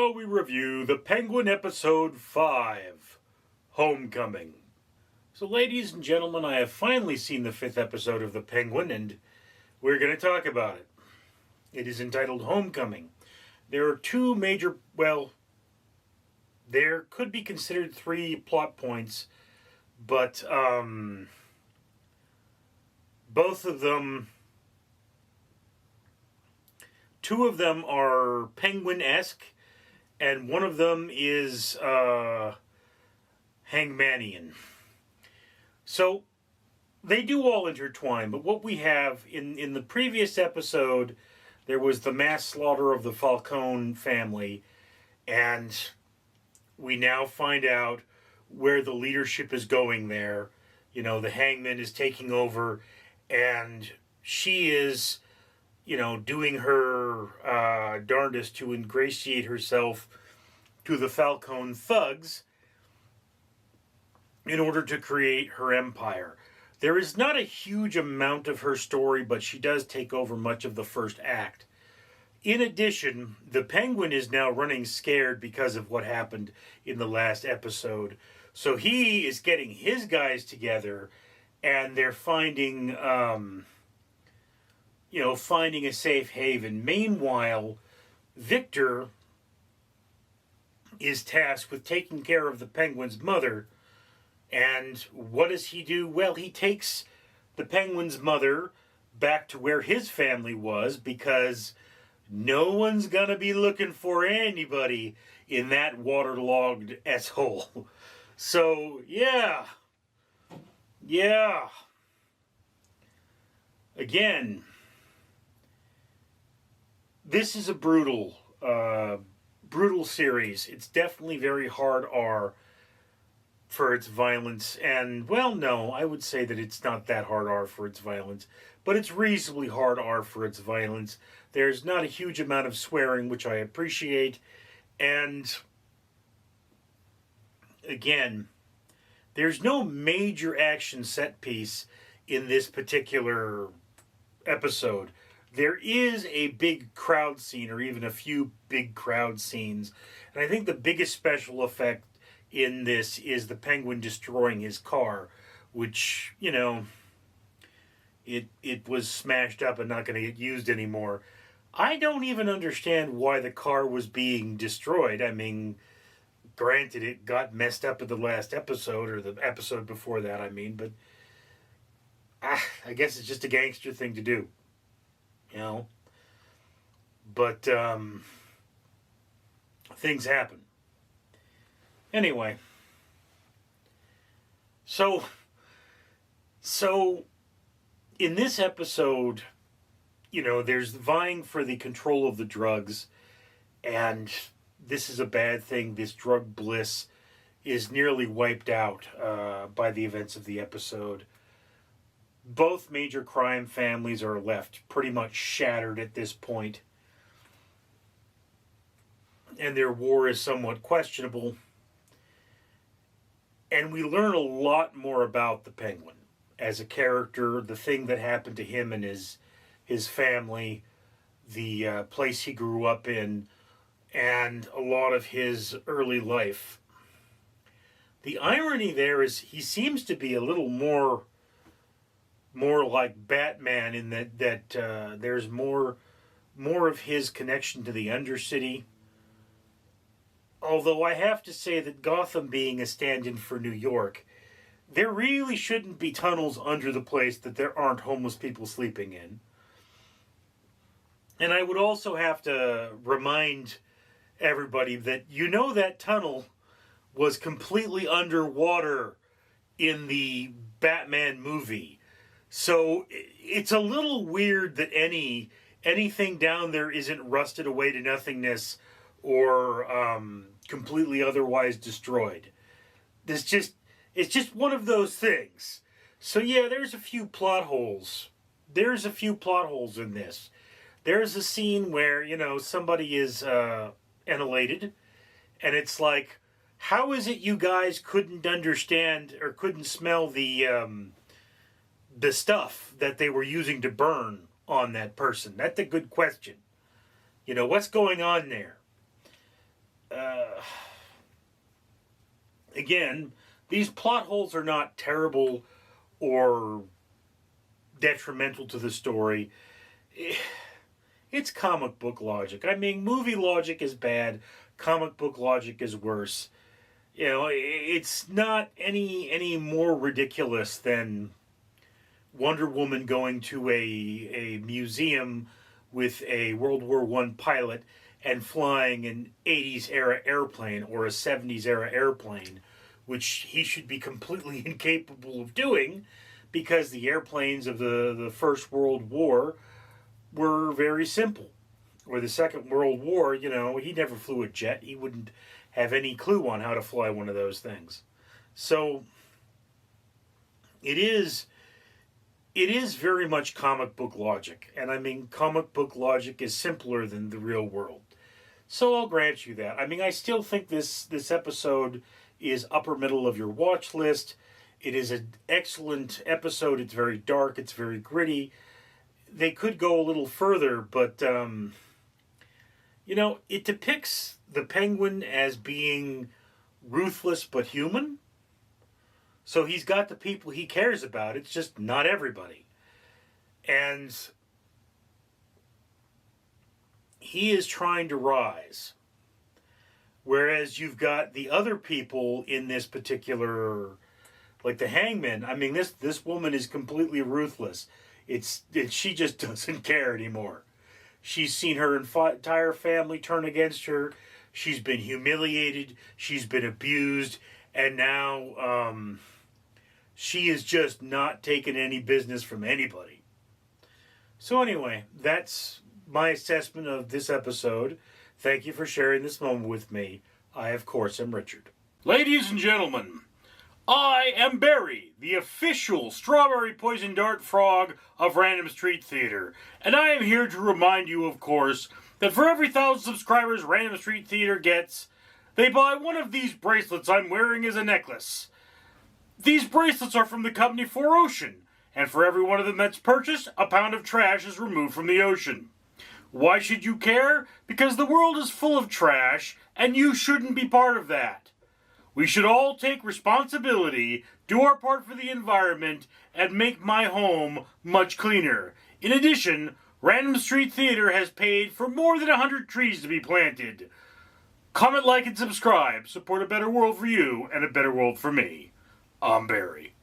Now we review The Penguin Episode 5, Homecoming. So ladies and gentlemen, I have finally seen the 5th episode of The Penguin, and we're going to talk about it. It is entitled Homecoming. There are two major, there could be considered 3 plot points, but both of them, 2 of them are Penguin-esque, and one of them is Hangmanian. So they do all intertwine, but what we have in the previous episode, there was the mass slaughter of the Falcone family, and we now find out where the leadership is going there. You know, the hangman is taking over, and she is, doing her darndest to ingratiate herself to the Falcone thugs in order to create her empire. There is not a huge amount of her story, but she does take over much of the first act. In addition, the Penguin is now running scared because of what happened in the last episode. So he is getting his guys together, and they're finding a safe haven. Meanwhile, Victor is tasked with taking care of the Penguin's mother. And what does he do? Well, he takes the Penguin's mother back to where his family was, because no one's going to be looking for anybody in that waterlogged S-hole. So, yeah. Again, this is a brutal series. It's definitely very hard R for its violence, and no, I would say that it's not that hard R for its violence, but it's reasonably hard R for its violence. There's not a huge amount of swearing, which I appreciate, and again, there's no major action set piece in this particular episode. There is a big crowd scene, or even a few big crowd scenes, and I think the biggest special effect in this is the Penguin destroying his car, which, it was smashed up and not going to get used anymore. I don't even understand why the car was being destroyed. I mean, granted, it got messed up in the last episode, or the episode before that, but I guess it's just a gangster thing to do, But things happen. Anyway, so in this episode, there's vying for the control of the drugs, and this is a bad thing. This drug bliss is nearly wiped out by the events of the episode. Both major crime families are left pretty much shattered at this point, and their war is somewhat questionable. And we learn a lot more about the Penguin as a character, the thing that happened to him and his family, the place he grew up in, and a lot of his early life. The irony there is he seems to be a little more like Batman, in that there's more of his connection to the Undercity. Although I have to say that Gotham being a stand-in for New York, there really shouldn't be tunnels under the place that there aren't homeless people sleeping in. And I would also have to remind everybody that that tunnel was completely underwater in the Batman movie. So it's a little weird that anything down there isn't rusted away to nothingness or completely otherwise destroyed. It's just one of those things. So yeah, there's a few plot holes. There's a few plot holes in this. There's a scene where, somebody is annihilated, and it's like, how is it you guys couldn't understand or couldn't smell the stuff that they were using to burn on that person? That's a good question. What's going on there? uh, again, these plot holes are not terrible or detrimental to the story. It's comic book logic. I mean, movie logic is bad. Comic book logic is worse. You know, it's not any more ridiculous than Wonder Woman going to a museum with a World War I pilot and flying an 80s era airplane or a 70s era airplane, which he should be completely incapable of doing because the airplanes of the First World War were very simple. Or the Second World War, you know, he never flew a jet. He wouldn't have any clue on how to fly one of those things. So it is very much comic book logic. And I mean, comic book logic is simpler than the real world. So I'll grant you that. I mean, I still think this episode is upper middle of your watch list. It is an excellent episode. It's very dark. It's very gritty. They could go a little further, but, you know, it depicts the Penguin as being ruthless but human. So he's got the people he cares about. It's just not everybody. And he is trying to rise. Whereas you've got the other people in this particular, like the Hangman. I mean, this woman is completely ruthless. She just doesn't care anymore. She's seen her entire family turn against her. She's been humiliated. She's been abused. And now she is just not taking any business from anybody. So anyway, that's my assessment of this episode. Thank you for sharing this moment with me. I, of course, am Richard. Ladies and gentlemen, I am Barry, the official strawberry poison dart frog of Random Street Theater, and I am here to remind you, of course, that for every 1,000 subscribers Random Street Theater gets, they buy one of these bracelets I'm wearing as a necklace. These bracelets are from the company 4Ocean, and for every one of them that's purchased, a pound of trash is removed from the ocean. Why should you care? Because the world is full of trash, and you shouldn't be part of that. We should all take responsibility, do our part for the environment, and make my home much cleaner. In addition, Random Street Theater has paid for more than 100 trees to be planted. Comment, like, and subscribe. Support a better world for you and a better world for me. I'm Barry.